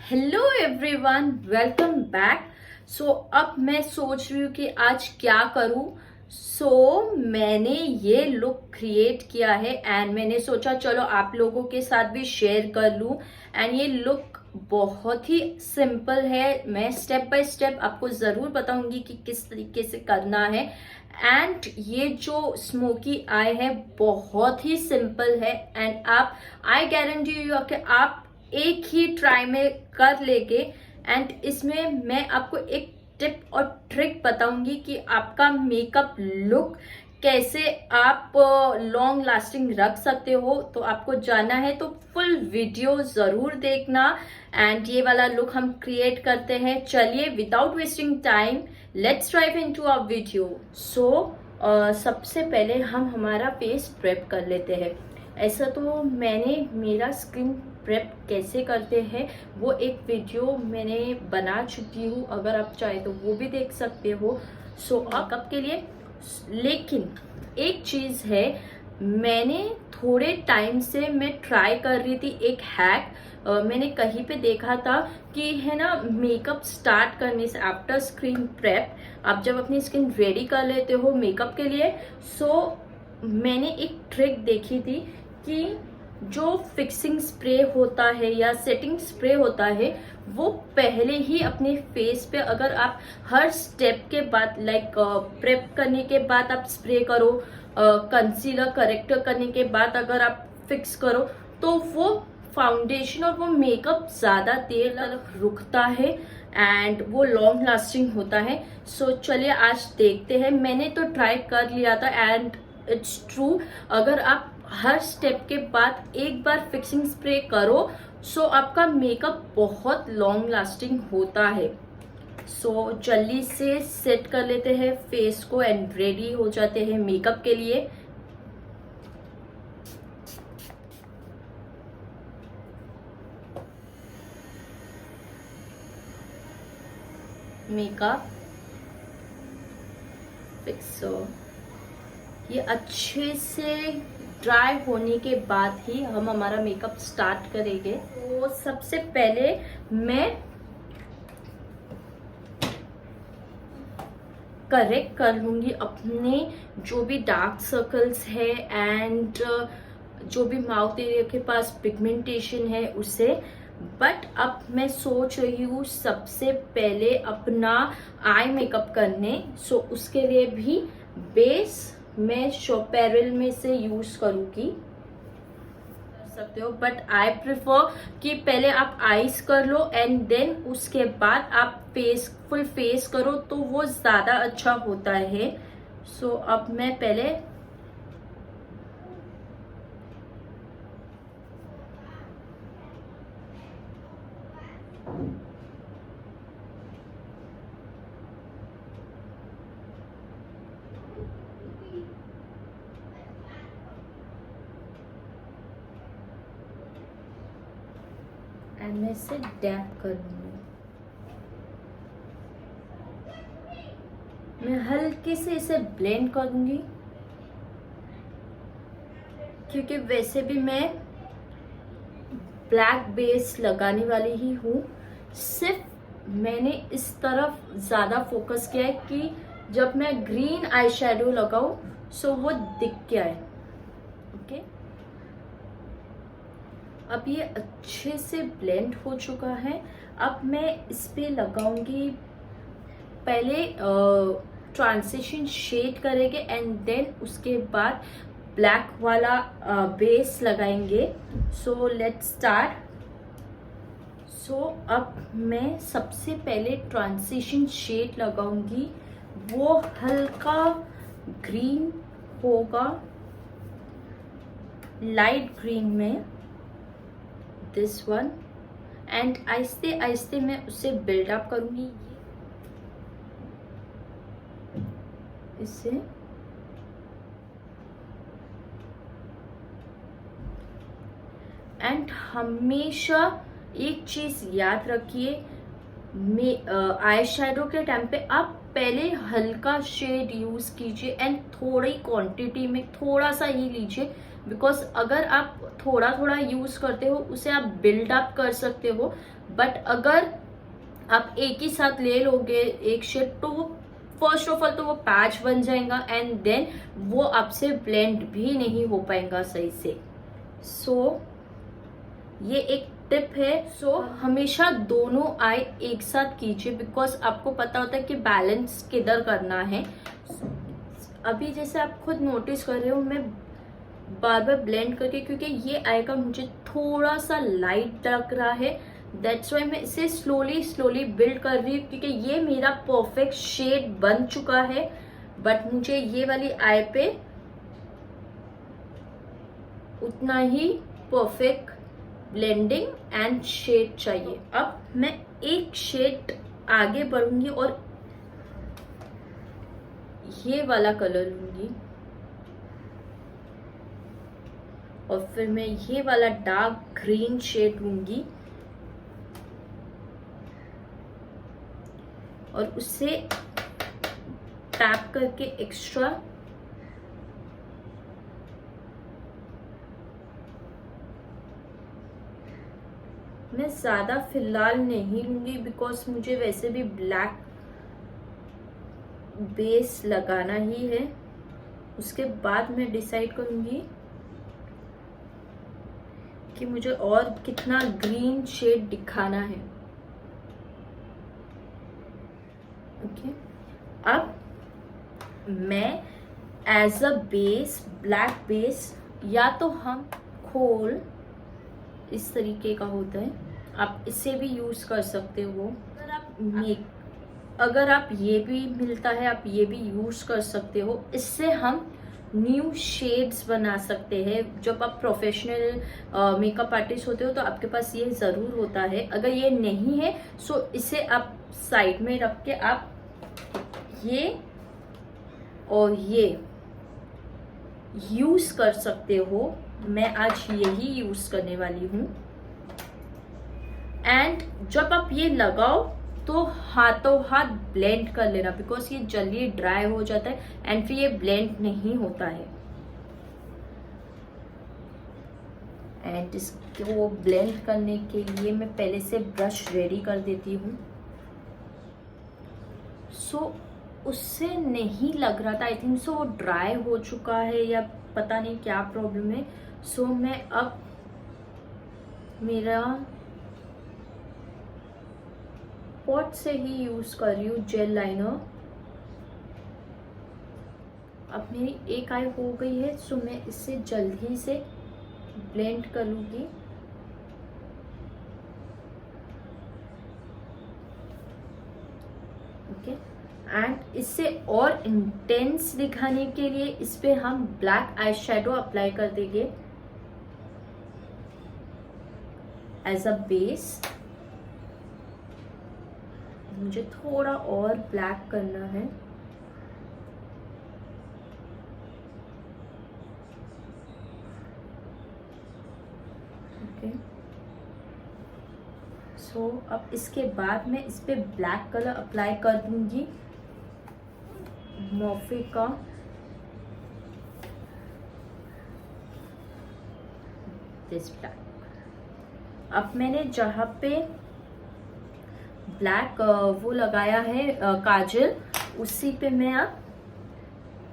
Hello everyone, welcome back. अब मैं सोच रही हूँ कि आज क्या करूँ। मैंने ये लुक क्रिएट किया है एंड मैंने सोचा चलो आप लोगों के साथ भी शेयर कर लूँ। एंड ये लुक बहुत ही सिंपल है। मैं स्टेप बाय स्टेप आपको ज़रूर बताऊंगी कि किस तरीके से करना है। एंड ये जो स्मोकी आई है बहुत ही सिंपल है एंड आप आई गारंटी यू कि आप एक ही ट्राई में कर लेंगे। एंड इसमें मैं आपको एक टिप और ट्रिक बताऊंगी कि आपका मेकअप लुक कैसे आप लॉन्ग लास्टिंग रख सकते हो। तो आपको जानना है तो फुल वीडियो जरूर देखना। एंड ये वाला लुक हम क्रिएट करते हैं। चलिए without wasting time let's drive into our video. सबसे पहले हम हमारा फेस प्रेप कर लेते हैं। ऐसा तो मैंने मेरा स्किन प्रेप कैसे करते हैं वो एक वीडियो मैंने बना चुकी हूँ, अगर आप चाहे तो वो भी देख सकते हो। मेकअप के लिए लेकिन एक चीज है, मैंने थोड़े टाइम से मैं ट्राई कर रही थी एक हैक। मैंने कहीं पे देखा था कि है ना, मेकअप स्टार्ट करने से आफ्टर स्किन प्रेप आप जब अपनी स्किन रेडी कर लेते हो मेकअप के लिए, मैंने एक ट्रिक देखी थी कि जो फिक्सिंग स्प्रे होता है या सेटिंग स्प्रे होता है वो पहले ही अपने फेस पे, अगर आप हर स्टेप के बाद लाइक प्रेप करने के बाद आप स्प्रे करो, कंसीलर करेक्टर करने के बाद अगर आप फिक्स करो, तो वो फाउंडेशन और वो मेकअप ज्यादा देर तक रुकता है एंड वो लॉन्ग लास्टिंग होता है। चलिए आज देखते हैं। मैंने तो ट्राई कर लिया था एंड इट्स ट्रू। अगर आप हर स्टेप के बाद एक बार फिक्सिंग स्प्रे करो आपका मेकअप बहुत लॉन्ग लास्टिंग होता है। जल्दी से सेट कर लेते हैं फेस को एंड रेडी हो जाते हैं मेकअप के लिए। मेकअप फिक्स ये अच्छे से ड्राई होने के बाद ही हम हमारा मेकअप स्टार्ट करेंगे। तो सबसे पहले मैं करेक्ट कर लूंगी अपने जो भी डार्क सर्कल्स है एंड जो भी माउथ एरिया के पास पिगमेंटेशन है उसे। बट अब मैं सोच रही हूँ सबसे पहले अपना आई मेकअप करने। उसके लिए भी बेस मैं शोपेरल में से यूज करूंगी, कर सकते हो, बट आई प्रिफर कि पहले आप आईज कर लो एंड देन उसके बाद आप फेस फुल फेस करो तो वो ज्यादा अच्छा होता है। अब मैं पहले एंड मैं इसे डैप कर लूंगी। मैं हल्के से इसे ब्लेंड करूंगी क्योंकि वैसे भी मैं ब्लैक बेस लगाने वाली ही हूँ। सिर्फ मैंने इस तरफ ज्यादा फोकस किया है कि जब मैं ग्रीन आई शेडो लगाऊं वो दिख के आए। ओके, अब ये अच्छे से ब्लेंड हो चुका है। अब मैं इस पे लगाऊंगी, पहले ट्रांजिशन शेड करेंगे एंड देन उसके बाद ब्लैक वाला बेस लगाएंगे। Let's start. अब मैं सबसे पहले ट्रांजिशन शेड लगाऊंगी, वो हल्का ग्रीन होगा, लाइट ग्रीन में, दिस वन। एंड आहिस्ते आहिस्ते मैं उसे बिल्डअप करूंगी इससे। एंड हमेशा एक चीज याद रखिए, आई शेडो के टाइम पे आप पहले हल्का शेड यूज कीजिए एंड थोड़ी क्वांटिटी में थोड़ा सा ही लीजिए बिकॉज अगर आप थोड़ा थोड़ा यूज करते हो उसे आप बिल्ड अप कर सकते हो, बट अगर आप एक ही साथ ले लोगे एक शेड तो वो फर्स्ट ऑफ ऑल तो वो पैच बन जाएगा एंड देन वो आपसे ब्लेंड भी नहीं हो पाएगा सही से। सो ये एक टिप है। सो हमेशा दोनों आई एक साथ कीजिए, बिकॉज आपको पता होता है कि बैलेंस किधर करना है। अभी जैसे आप खुद नोटिस कर रहे हो मैं बार बार ब्लेंड करके, क्योंकि ये आई का मुझे थोड़ा सा लाइट लग रहा है, दैट्स वाई मैं इसे स्लोली स्लोली बिल्ड कर रही हूँ, क्योंकि ये मेरा परफेक्ट शेड बन चुका है, बट मुझे ये वाली आई पे उतना ही परफेक्ट ब्लेंडिंग एंड शेड चाहिए। अब मैं एक शेड आगे बढ़ूंगी और ये वाला कलर लूंगी और फिर मैं ये वाला डार्क ग्रीन शेड लूंगी और उससे टैप करके एक्स्ट्रा मैं ज्यादा फिलहाल नहीं लूंगी, बिकॉज मुझे वैसे भी ब्लैक बेस लगाना ही है। उसके बाद मैं डिसाइड करूंगी कि मुझे और कितना ग्रीन शेड दिखाना है। ओके, अब मैं as a base black base, या तो हम खोल इस तरीके का होता है, आप इसे भी यूज कर सकते हो। अगर आप ये भी मिलता है आप ये भी यूज कर सकते हो। इससे हम न्यू शेड्स बना सकते हैं। जब आप प्रोफेशनल मेकअप आर्टिस्ट होते हो तो आपके पास ये जरूर होता है। अगर ये नहीं है सो इसे आप साइड में रख के आप ये और ये यूज कर सकते हो। मैं आज यही यूज करने वाली हूँ। एंड जब आप ये लगाओ तो हाथों हाथ ब्लेंड कर लेना, बिकॉज ये जल्दी ड्राई हो जाता है एंड फिर ये ब्लेंड नहीं होता है। एंड इसको ब्लेंड करने के लिए मैं पहले से ब्रश रेडी कर देती हूँ। सो उससे नहीं लग रहा था, आई थिंक सो वो ड्राई हो चुका है या पता नहीं क्या प्रॉब्लम है। सो मैं अब मेरा पॉट से ही यूज कर रही हूँ जेल लाइनर। अब मेरी एक आई हो गई है, सो मैं इससे जल्दी से ब्लेंड कर लूंगी। ओके, एंड इससे और इंटेंस दिखाने के लिए इस पे हम ब्लैक आई शेडो अप्लाई कर देंगे एज अ बेस। मुझे थोड़ा और ब्लैक करना है। ओके, सो अब इसके बाद मैं इस पे ब्लैक कलर अप्लाई कर दूंगी मॉर्फे का। This black. अब मैंने जहाँ पे ब्लैक वो लगाया है काजल, उसी पे मैं अब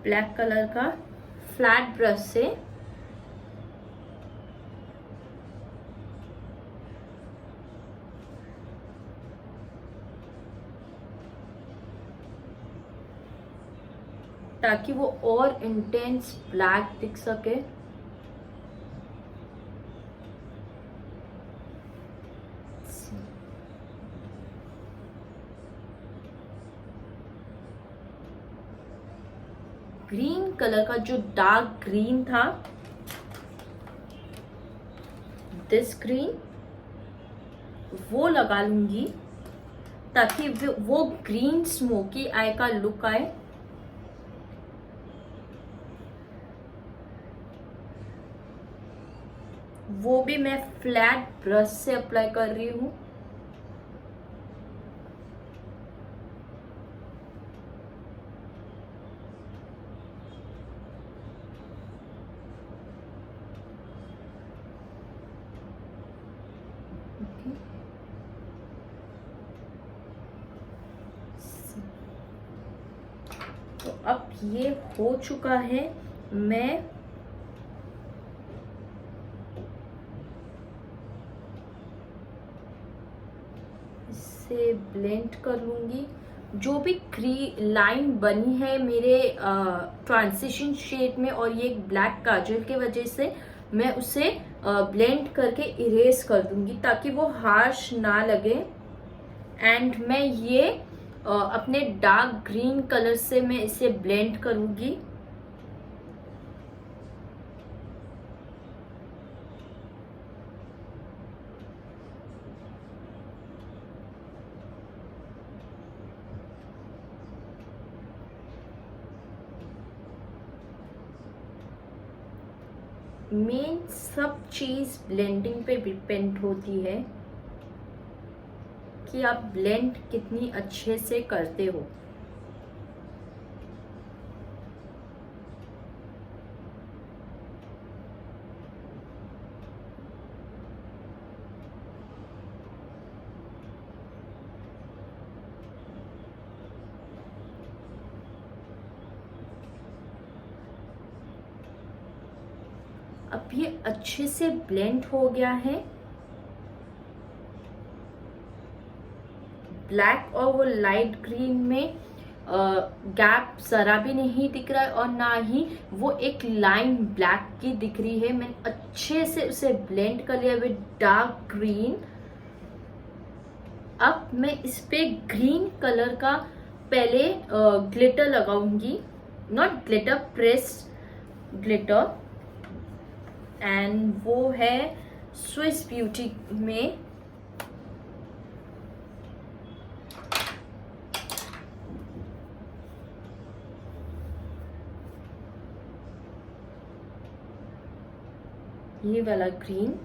ब्लैक कलर का फ्लैट ब्रश से ताकि वो और इंटेंस ब्लैक दिख सके। ग्रीन कलर का जो डार्क ग्रीन था, दिस ग्रीन, वो लगा लूंगी ताकि वो ग्रीन स्मोकी आई का लुक आए। वो भी मैं फ्लैट ब्रश से अप्लाई कर रही हूँ। तो अब ये हो चुका है, मैं इसे ब्लेंड कर लूंगी। जो भी लाइन बनी है मेरे ट्रांजिशन शेड में और ये ब्लैक काजल के वजह से, मैं उसे ब्लेंड करके इरेज कर दूंगी ताकि वो हार्श ना लगे। एंड मैं ये अपने डार्क ग्रीन कलर से मैं इसे ब्लेंड करूंगी। मेन सब चीज ब्लेंडिंग पे डिपेंड होती है कि आप ब्लेंड कितनी अच्छे से करते हो। अब ये अच्छे से ब्लेंड हो गया है। ब्लैक और वो लाइट ग्रीन में गैप जरा भी नहीं दिख रहा है और ना ही वो एक लाइन ब्लैक की दिख रही है। मैंने अच्छे से उसे ब्लेंड कर लिया विद डार्क ग्रीन। अब मैं इस पे ग्रीन कलर का पहले ग्लिटर लगाऊंगी, not glitter, pressed glitter. And वो है स्विस ब्यूटी में ये वाला ग्रीन।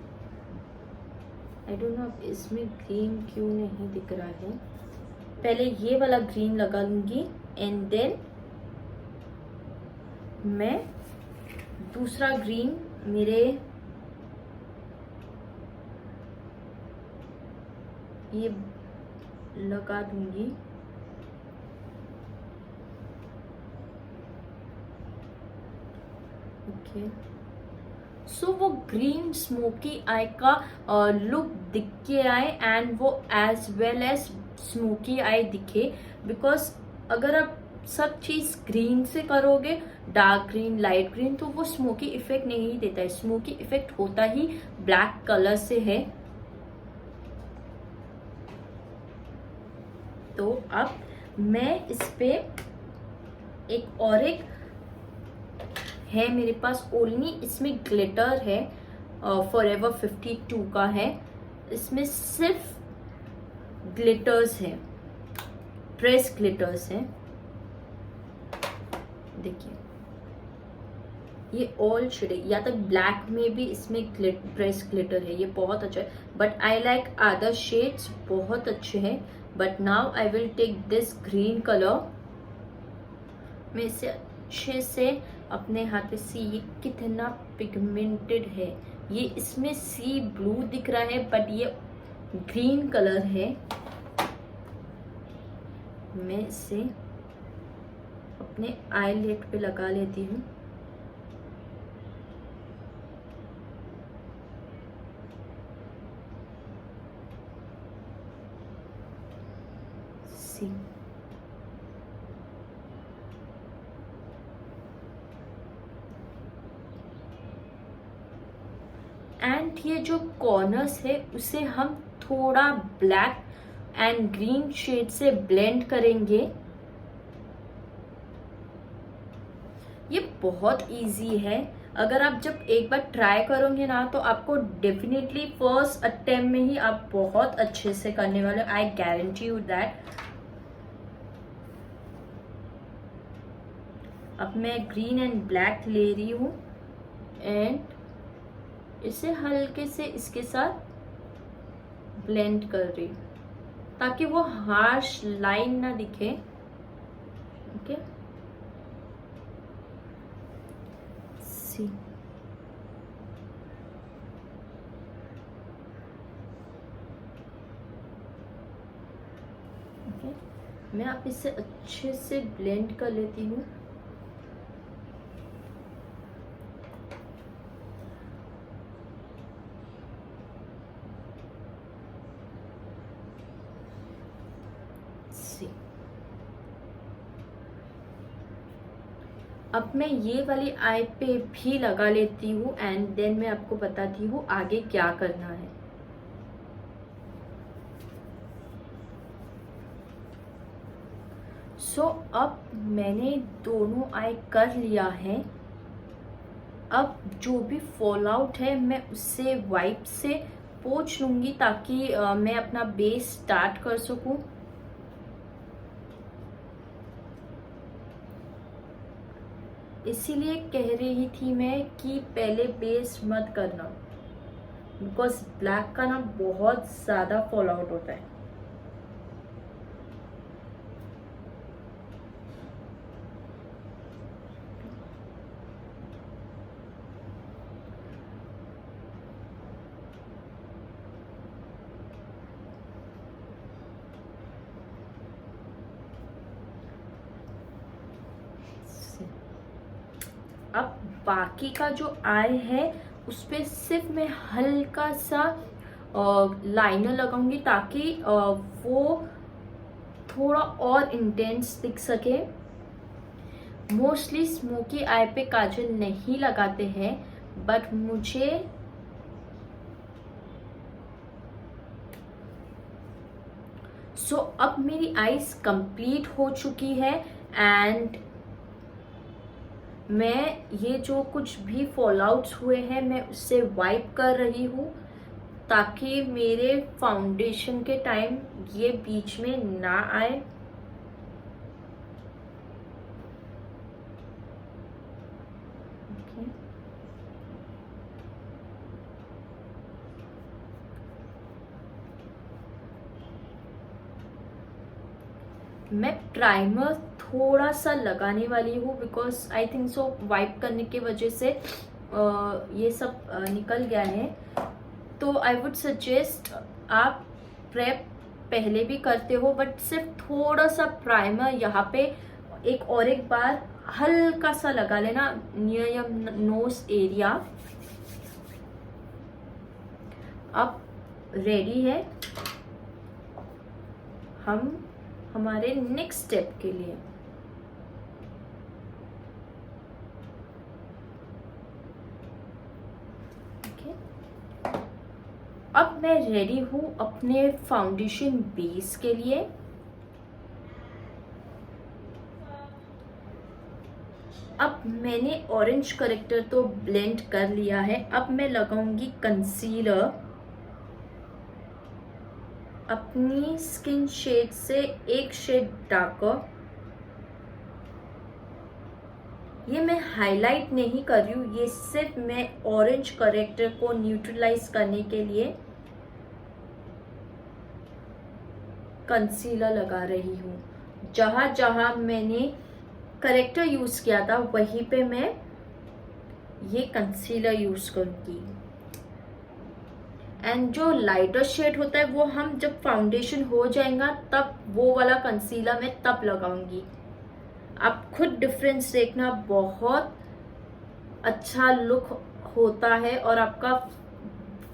आई डोंट नो इसमें ग्रीन क्यों नहीं दिख रहा है। पहले ये वाला ग्रीन लगा लूंगी एंड देन मैं दूसरा ग्रीन मेरे ये लगा दूंगी। ओके, सो वो ग्रीन स्मोकी आई का लुक दिख के आए एंड वो as well as smoky eye दिखे। बिकॉज अगर आप सब चीज ग्रीन से करोगे, डार्क ग्रीन, लाइट ग्रीन, तो वो स्मोकी इफेक्ट नहीं देता है। स्मोकी इफेक्ट होता ही ब्लैक कलर से है। तो अब मैं इस पे एक है मेरे पास ओनली, इसमें ग्लिटर है, फॉरएवर 52 का है। इसमें सिर्फ ग्लिटर्स है, प्रेस ग्लिटर्स है। देखिए ये ऑल शेड, या तो ब्लैक में भी इसमें प्रेस ग्लिटर है, ये बहुत अच्छा है। But I like other shades, बहुत अच्छे हैं। But now I will take this green colour. मैं इसे अच्छे से अपने हाथ पे, सी ये कितना पिगमेंटेड है। ये इसमें सी ब्लू दिख रहा है बट ये ग्रीन कलर है। मैं इसे अपने आईलिड पे लगा लेती हूँ। सी एंड ये जो कॉर्नर्स है उसे हम थोड़ा ब्लैक एंड ग्रीन शेड से ब्लेंड करेंगे। ये बहुत इजी है। अगर आप जब एक बार ट्राई करोगे ना तो आपको डेफिनेटली फर्स्ट अटेम्प्ट में ही आप बहुत अच्छे से करने वाले, आई गारंटी यू दैट। अब मैं ग्रीन एंड ब्लैक ले रही हूँ एंड इसे हल्के से इसके साथ ब्लेंड कर रही हूँ ताकि वो हार्श लाइन ना दिखे। ओके, सी ओके, मैं आप इसे अच्छे से ब्लेंड कर लेती हूँ। अब मैं ये वाली आई पे भी लगा लेती हूँ एंड देन मैं आपको बताती हूँ आगे क्या करना है। सो अब मैंने दोनों आई कर लिया है। अब जो भी फॉल आउट है मैं उससे वाइप से पोंछ लूंगी ताकि मैं अपना बेस स्टार्ट कर सकूं। इसीलिए कह रही थी मैं कि पहले बेस मत करना, बिकॉज ब्लैक का ना बहुत ज़्यादा फॉल आउट होता है। अब बाकी का जो आई है उस पर सिर्फ मैं हल्का सा लाइनर लगाऊंगी ताकि वो थोड़ा और इंटेंस दिख सके। मोस्टली स्मोकी आई पे काजल नहीं लगाते हैं, बट मुझे अब मेरी आईज कंप्लीट हो चुकी है एंड मैं ये जो कुछ भी फॉल आउट्स हुए हैं मैं उससे वाइप कर रही हूँ ताकि मेरे फाउंडेशन के टाइम ये बीच में ना आए। मैं प्राइमर थोड़ा सा लगाने वाली हूँ because I think so wipe करने की वजह से ये सब निकल गया है। तो आई वुड सजेस्ट आप प्रेप पहले भी करते हो बट सिर्फ थोड़ा सा प्राइमर यहाँ पे एक बार हल्का सा लगा लेना नियर योर नोज एरिया। अब रेडी है हम हमारे नेक्स्ट स्टेप के लिए। अब मैं रेडी हूँ अपने फाउंडेशन बेस के लिए। अब मैंने ऑरेंज करेक्टर तो ब्लेंड कर लिया है, अब मैं लगाऊंगी कंसीलर अपनी स्किन शेड से एक शेड डार्कर। ये मैं हाईलाइट नहीं कर रही हूँ, ये सिर्फ मैं ऑरेंज करेक्टर को न्यूट्रलाइज करने के लिए कंसीलर लगा रही हूँ। जहां जहां मैंने करेक्टर यूज किया था वहीं पे मैं ये कंसीलर यूज करूंगी। एंड जो लाइटर शेड होता है वो हम जब फाउंडेशन हो जाएगा तब वो वाला कंसीलर मैं तब लगाऊंगी। आप खुद डिफरेंस देखना, बहुत अच्छा लुक होता है और आपका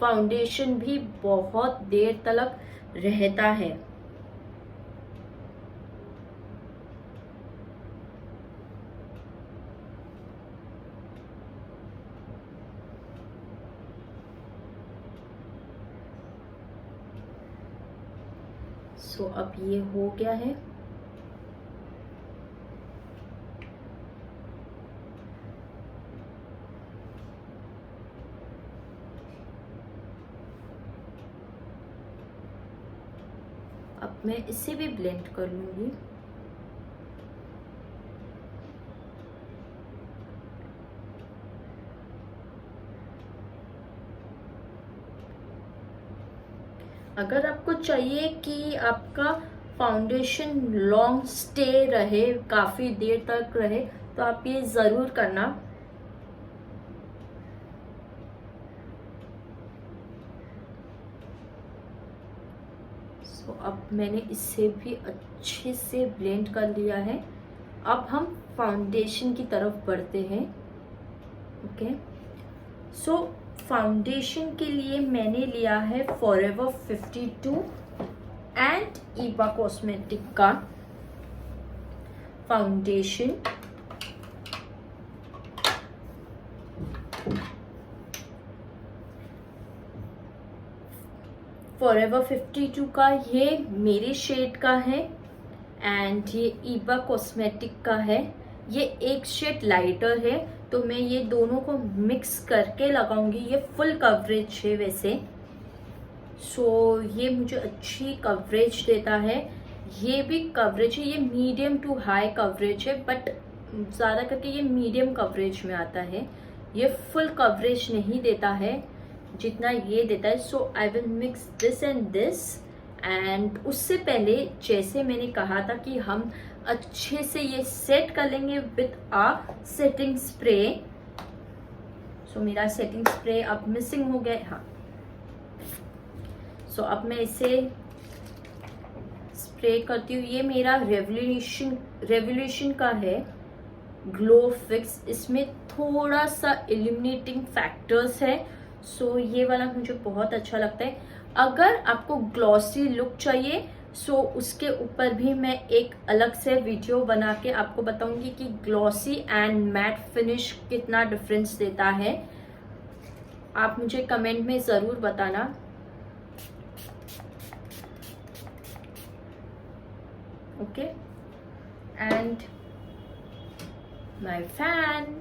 फाउंडेशन भी बहुत देर तक रहता है। अब ये हो गया है। अब मैं इसे भी ब्लेंड कर लूंगी। अगर आपको चाहिए कि आपका फाउंडेशन लॉन्ग स्टे रहे, काफी देर तक रहे, तो आप ये जरूर करना। सो अब मैंने इससे भी अच्छे से ब्लेंड कर लिया है। अब हम फाउंडेशन की तरफ बढ़ते हैं। ओके, सो फाउंडेशन के लिए मैंने लिया है फॉरएवर 52 एंड ईबा कॉस्मेटिक का फाउंडेशन। फॉरएवर 52 का ये मेरे शेड का है एंड ये ईबा कॉस्मेटिक का है। ये एक शेड लाइटर है, तो मैं ये दोनों को मिक्स करके लगाऊंगी। ये फुल कवरेज है वैसे, सो ये मुझे अच्छी कवरेज देता है। ये भी कवरेज है, ये मीडियम टू हाई कवरेज है, बट ज़्यादा करके ये मीडियम कवरेज में आता है। ये फुल कवरेज नहीं देता है जितना ये देता है। So I will mix this and this. And उससे पहले जैसे मैंने कहा था कि हम अच्छे से ये सेट कर लेंगे विथ आ सेटिंग स्प्रे। सो मेरा सेटिंग स्प्रे अब मिसिंग हो गया। हाँ, सो अब मैं इसे स्प्रे करती हूँ। ये मेरा रेवोल्यूशन का है ग्लो फिक्स। इसमें थोड़ा सा इल्यूमिनेटिंग फैक्टर्स है, सो ये वाला मुझे बहुत अच्छा लगता है। अगर आपको ग्लॉसी लुक चाहिए सो उसके ऊपर भी मैं एक अलग से वीडियो बना के आपको बताऊंगी कि ग्लॉसी एंड मैट फिनिश कितना डिफरेंस देता है। आप मुझे कमेंट में ज़रूर बताना। Okay, and my fan.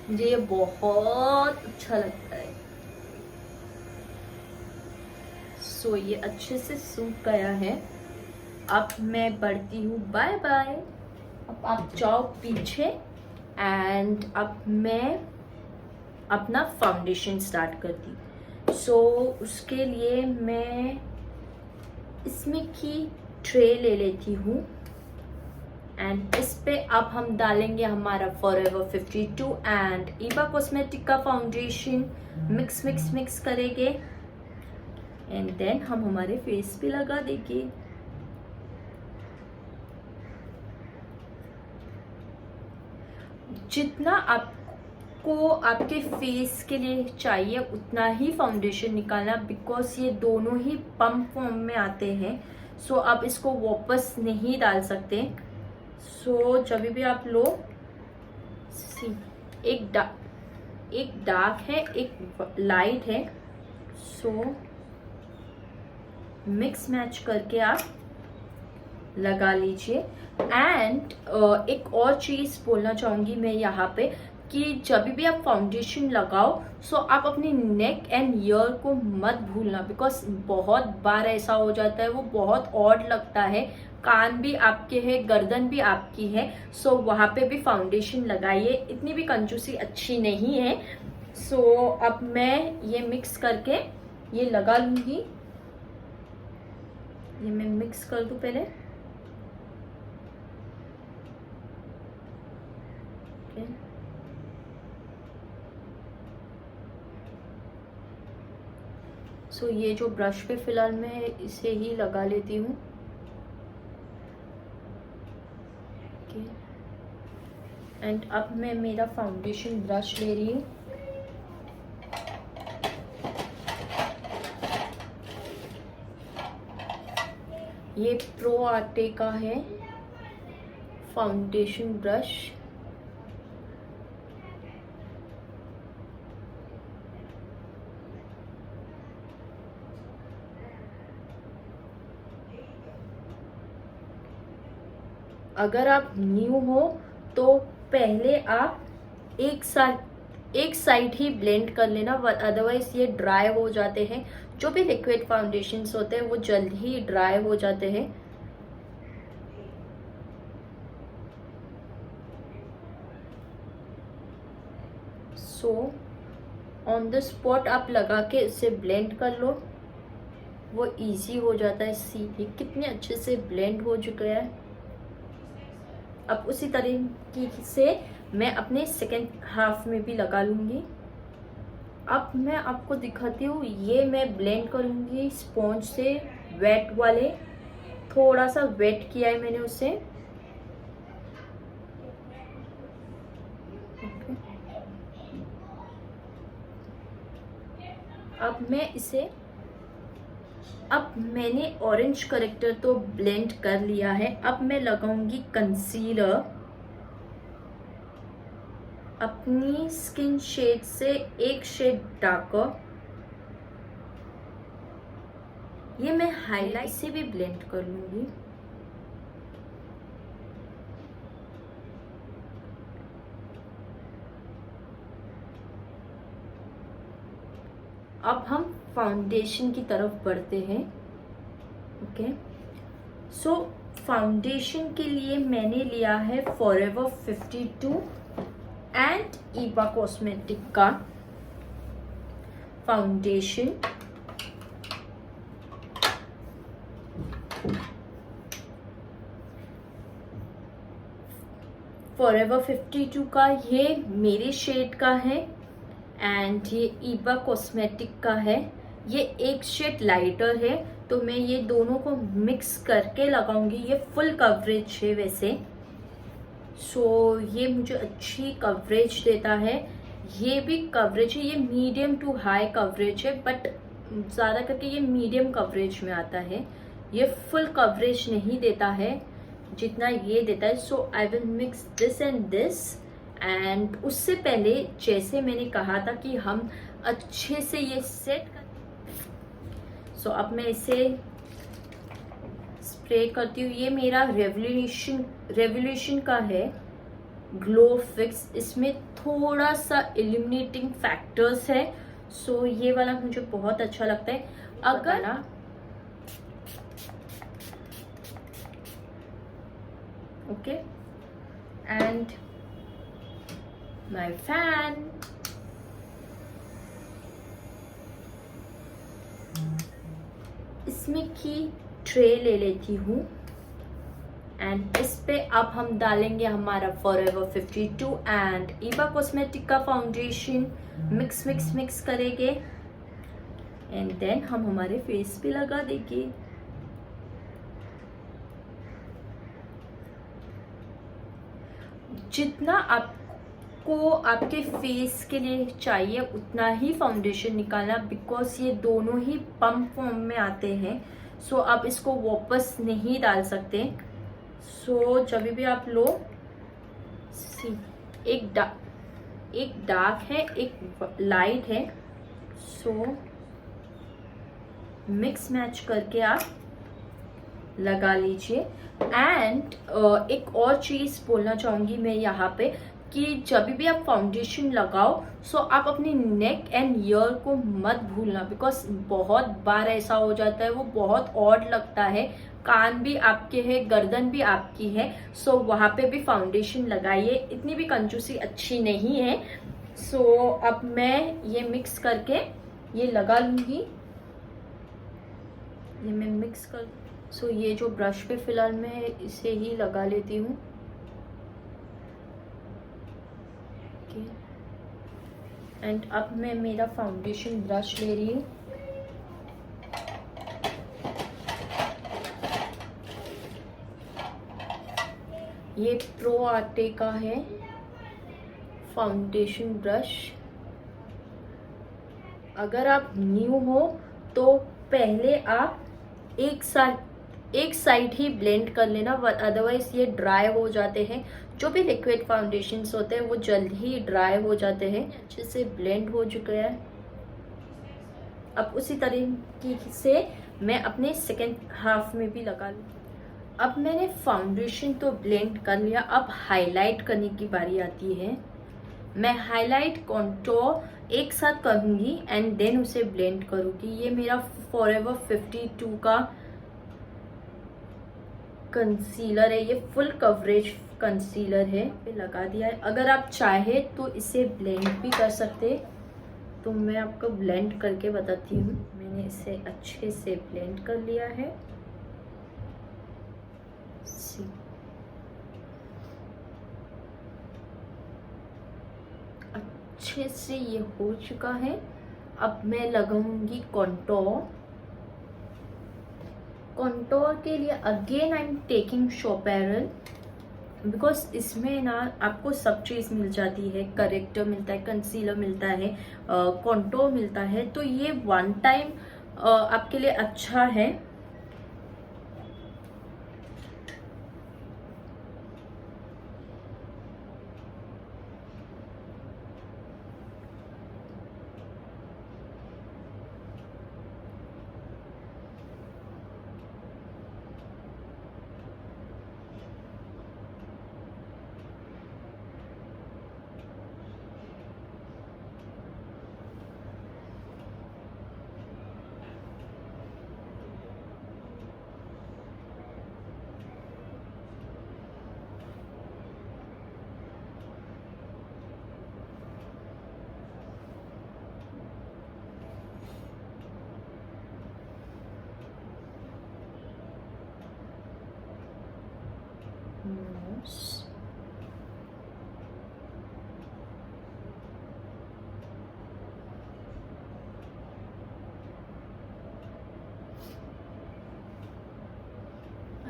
मुझे ये बहुत अच्छा लगता है। सो ये अच्छे से सूख गया है। अब मैं बढ़ती हूँ बाय बाय। अब आप जाओ पीछे एंड अब मैं अपना फाउंडेशन स्टार्ट करती हूँ। सो उसके लिए मैं इसमें की ट्रे ले लेती हूँ एंड इस पे अब हम डालेंगे हमारा फॉरएवर 52 एंड ईबा कॉस्मेटिक का फाउंडेशन। मिक्स मिक्स मिक्स करेंगे एंड देन हम हमारे फेस पे लगा देंगे। जितना आपको आपके फेस के लिए चाहिए उतना ही फाउंडेशन निकालना, बिकॉज ये दोनों ही पंप फॉर्म में आते हैं। सो आप इसको वापस नहीं डाल सकते। सो जब भी आप लो, एक डार्क है एक लाइट है, सो मिक्स मैच करके आप लगा लीजिए। एंड एक और चीज़ बोलना चाहूँगी मैं यहाँ पे कि जब भी आप फाउंडेशन लगाओ सो आप अपने नेक एंड ईयर को मत भूलना, बिकॉज बहुत बार ऐसा हो जाता है, वो बहुत ऑड लगता है। कान भी आपके हैं, गर्दन भी आपकी है, सो वहाँ पे भी फाउंडेशन लगाइए। इतनी भी कंजूसी अच्छी नहीं है। सो अब मैं ये मिक्स करके ये लगा लूँगी। ये मैं मिक्स कर दूँ पहले। ओके, सो ये जो ब्रश पे फिलहाल मैं इसे ही लगा लेती हूँ। एंड अब मैं मेरा फाउंडेशन ब्रश ले रही हूँ। ये प्रो आर्टे का है फाउंडेशन ब्रश। अगर आप न्यू हो तो पहले आप एक साइड ही ब्लेंड कर लेना, अदरवाइज ये ड्राई हो जाते हैं। जो भी लिक्विड फाउंडेशंस होते हैं वो जल्द ही ड्राई हो जाते हैं। सो ऑन द स्पॉट आप लगा के इसे ब्लेंड कर लो, वो इजी हो जाता है। सीधे कितने अच्छे से ब्लेंड हो चुका है। अब उसी तरीके से मैं अपने सेकेंड हाफ में भी लगा लूँगी। अब मैं आपको दिखाती हूँ, ये मैं ब्लेंड करूँगी स्पॉन्ज से, वेट वाले, थोड़ा सा वेट किया है मैंने उसे। अब मैंने ऑरेंज करेक्टर तो ब्लेंड कर लिया है। अब मैं लगाऊंगी कंसीलर अपनी स्किन शेड से एक शेड डार्कर। ये मैं हाईलाइट से भी ब्लेंड कर लूंगी। अब हम फाउंडेशन की तरफ बढ़ते हैं। ओके, सो फाउंडेशन के लिए मैंने लिया है फॉरएवर 52 एंड ईबा कॉस्मेटिक का फाउंडेशन। फॉरएवर 52 का ये मेरे शेड का है एंड ये ईबा कॉस्मेटिक का है। ये एक शेड लाइटर है, तो मैं ये दोनों को मिक्स करके लगाऊंगी। ये फुल कवरेज है वैसे, सो ये मुझे अच्छी कवरेज देता है। ये भी कवरेज है, ये मीडियम टू हाई कवरेज है, बट ज़्यादा करके ये मीडियम कवरेज में आता है। ये फुल कवरेज नहीं देता है जितना ये देता है। So I will mix this and this. And उससे पहले जैसे मैंने कहा था कि हम अच्छे से ये सेट कर, सो अब मैं इसे स्प्रे करती हूँ। ये मेरा रेवोल्यूशन का है ग्लो फिक्स। इसमें थोड़ा सा इल्यूमिनेटिंग फैक्टर्स है, सो ये वाला मुझे बहुत अच्छा लगता है। अगर ओके, एंड माय फैन। इसमें की ट्रे ले लेती हूँ एंड इस पे अब हम डालेंगे हमारा फॉरएवर 52 एंड ईबा कॉस्मेटिक का फाउंडेशन। मिक्स करेंगे एंड देन हम हमारे फेस पे लगा देंगे। जितना आपको आपके फेस के लिए चाहिए उतना ही फाउंडेशन निकालना, बिकॉज ये दोनों ही पम्प फॉर्म में आते हैं। सो आप इसको वापस नहीं डाल सकते। सो जब भी आप लो, एक डार्क है, एक लाइट है, सो मिक्स मैच करके आप लगा लीजिए। एंड एक और चीज बोलना चाहूंगी मैं यहाँ पे कि जब भी आप फाउंडेशन लगाओ, सो आप अपनी नेक एंड ईयर को मत भूलना, बिकॉज बहुत बार ऐसा हो जाता है, वो बहुत ऑड लगता है। कान भी आपके हैं, गर्दन भी आपकी है, सो वहाँ पे भी फाउंडेशन लगाइए। इतनी भी कंजूसी अच्छी नहीं है। सो अब मैं ये मिक्स करके ये लगा लूंगी। ये मैं मिक्स कर सो ये जो ब्रश पे फिलहाल मैं इसे ही लगा लेती हूँ। एंड अब मैं मेरा फाउंडेशन ब्रश ले रही हूँ। ये प्रो आर्टे का है फाउंडेशन ब्रश। अगर आप न्यू हो तो पहले आप एक साइड ही ब्लेंड कर लेना, अदरवाइज ये ड्राई हो जाते हैं। जो भी लिक्विड फाउंडेशंस होते हैं वो जल्द ही ड्राई हो जाते हैं। अच्छे से ब्लेंड हो चुका है। अब उसी तरीके से मैं अपने सेकेंड हाफ में भी लगा लूँ। अब मैंने फाउंडेशन तो ब्लेंड कर लिया, अब हाईलाइट करने की बारी आती है। मैं हाईलाइट कॉन्टोर एक साथ करूँगी एंड देन उसे ब्लेंड करूँगी। ये मेरा फॉरएवर 52 का कंसीलर है, ये फुल कवरेज कंसीलर है। पे लगा दिया है। अगर आप चाहे तो इसे ब्लेंड भी कर सकते, तो मैं आपको ब्लेंड करके बताती हूँ। मैंने इसे अच्छे से ब्लेंड कर लिया है। अच्छे से ये हो चुका है। अब मैं लगाऊंगी कंटोर। कंटोर के लिए अगेन आई एम टेकिंग शोपेरल, बिकॉज इसमें ना आपको सब चीज़ मिल जाती है, करेक्टर मिलता है, कंसीलर मिलता है, कंटोर मिलता है, तो ये वन टाइम आपके लिए अच्छा है। Nose.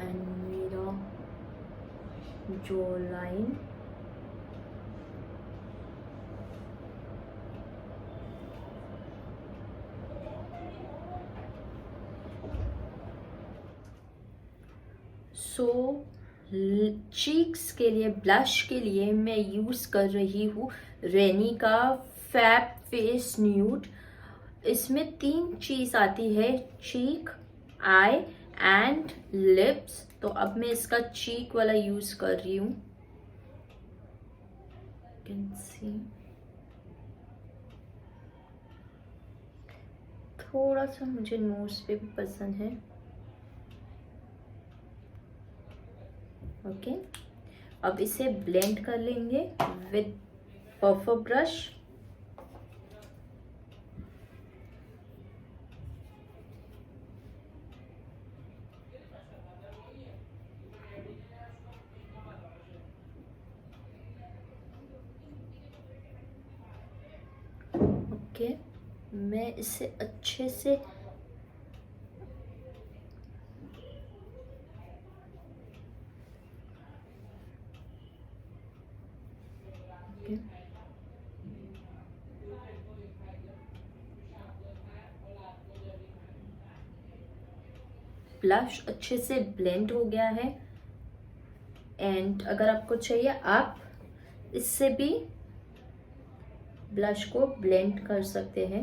And मेरा जो लाइन सो चीक्स के लिए, ब्लश के लिए मैं यूज़ कर रही हूँ रेनी का फैब फेस न्यूड। इसमें 3 चीज़ आती है, चीक, आई एंड लिप्स। तो अब मैं इसका चीक वाला यूज़ कर रही हूँ। कैन सी थोड़ा सा मुझे नोज पे भी पसंद है। ओके, अब इसे ब्लेंड कर लेंगे विद पर्फर ब्रश। ओके, मैं इसे अच्छे से ब्लश अच्छे से ब्लेंड हो गया है। एंड अगर आपको चाहिए आप इससे भी ब्लश को ब्लेंड कर सकते हैं।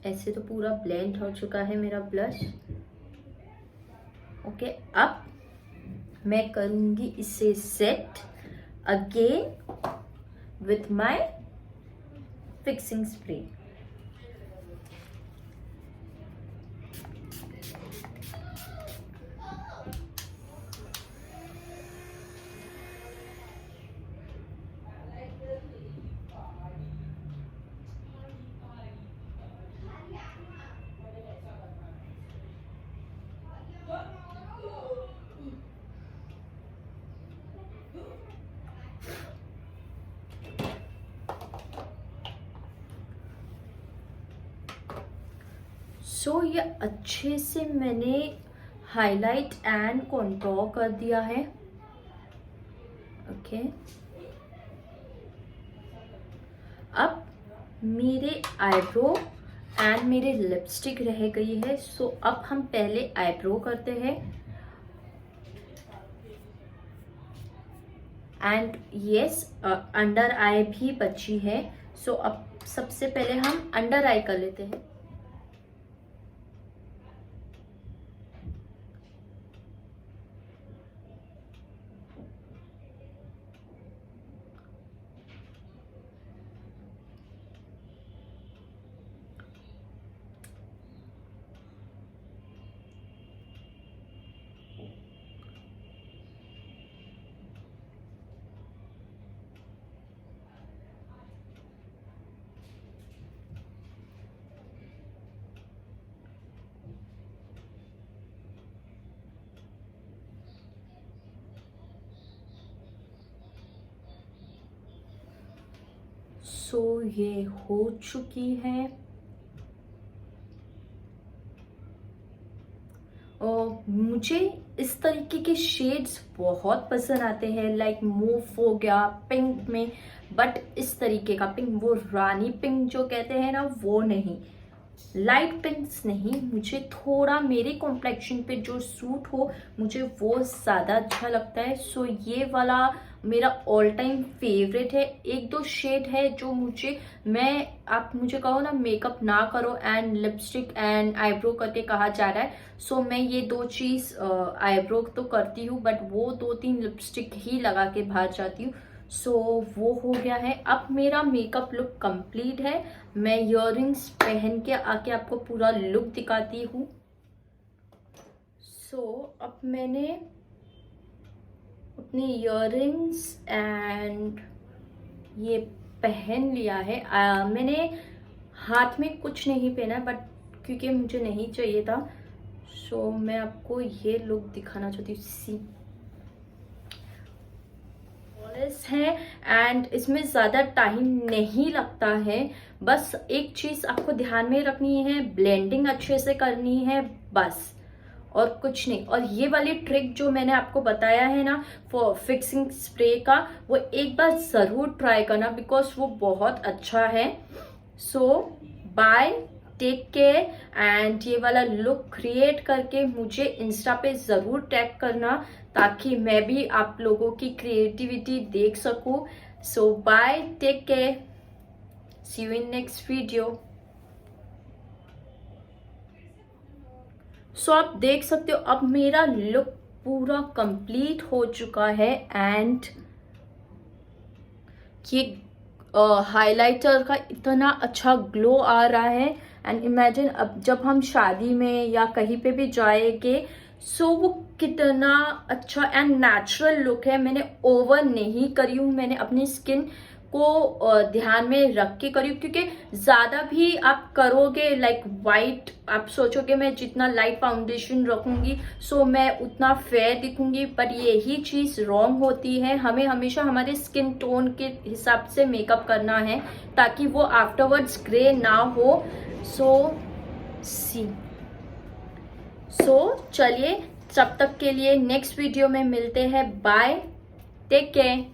ऐसे तो पूरा ब्लेंड हो चुका है मेरा ब्लश। ओके, अब मैं करूंगी इसे set again with my fixing spray. So ये अच्छे से मैंने हाईलाइट एंड कंटूर कर दिया है। ओके, अब मेरे आईब्रो एंड मेरे लिपस्टिक रह गई है। सो अब हम पहले आईब्रो करते हैं। एंड यस, अंडर आई भी बची है। सो अब सबसे पहले हम अंडर आई कर लेते हैं। सो ये हो चुकी है। और मुझे इस तरीके के शेड्स बहुत पसंद आते हैं, लाइक मूव हो गया पिंक में, बट इस तरीके का पिंक, वो रानी पिंक जो कहते हैं ना, वो नहीं, लाइट पिंक्स नहीं, मुझे थोड़ा मेरे कॉम्प्लेक्शन पे जो सूट हो मुझे वो ज़्यादा अच्छा लगता है। सो ये वाला मेरा ऑल टाइम फेवरेट है। एक दो शेड है जो आप मुझे कहो ना मेकअप ना करो एंड लिपस्टिक एंड आईब्रो करके कहा जा रहा है, सो मैं ये दो चीज़ आईब्रो तो करती हूँ, बट वो 2-3 लिपस्टिक ही लगा के बाहर जाती हूँ। सो वो हो गया है। अब मेरा मेकअप लुक कंप्लीट है। मैं इयररिंग्स पहन के आके आपको पूरा लुक दिखाती हूँ। सो अब मैंने अपनी इयररिंग्स एंड ये पहन लिया है। मैंने हाथ में कुछ नहीं पहना, बट क्योंकि मुझे नहीं चाहिए था, सो मैं आपको ये लुक दिखाना चाहती हूँ। है एंड इसमें ज़्यादा टाइम नहीं लगता है। बस एक चीज़ आपको ध्यान में रखनी है, ब्लेंडिंग अच्छे से करनी है, बस और कुछ नहीं। और ये वाली ट्रिक जो मैंने आपको बताया है ना फॉर फिक्सिंग स्प्रे का, वो एक बार ज़रूर ट्राई करना, बिकॉज वो बहुत अच्छा है। सो बाय, टेक केयर एंड ये वाला लुक क्रिएट करके मुझे इंस्टा पे ज़रूर टैग करना, ताकि मैं भी आप लोगों की क्रिएटिविटी देख सकूं। So bye, take care, see you in next video. So आप देख सकते हो अब मेरा लुक पूरा कंप्लीट हो चुका है एंड ये हाइलाइटर का इतना अच्छा ग्लो आ रहा है। एंड इमेजिन अब जब हम शादी में या कहीं पे भी जाएंगे, सो वो कितना अच्छा एंड नेचुरल लुक है। मैंने ओवर नहीं करी हूँ, मैंने अपनी स्किन को ध्यान में रख के करी हूँ, क्योंकि ज़्यादा भी आप करोगे लाइक वाइट, आप सोचोगे मैं जितना लाइट फाउंडेशन रखूंगी सो मैं उतना फेयर दिखूंगी, पर यही चीज़ रॉन्ग होती है। हमें हमेशा हमारे स्किन टोन के हिसाब से मेकअप करना है, ताकि वो आफ्टरवर्ड्स ग्रे ना हो। सो चलिए, तब तक के लिए नेक्स्ट वीडियो में मिलते हैं। Bye, take care.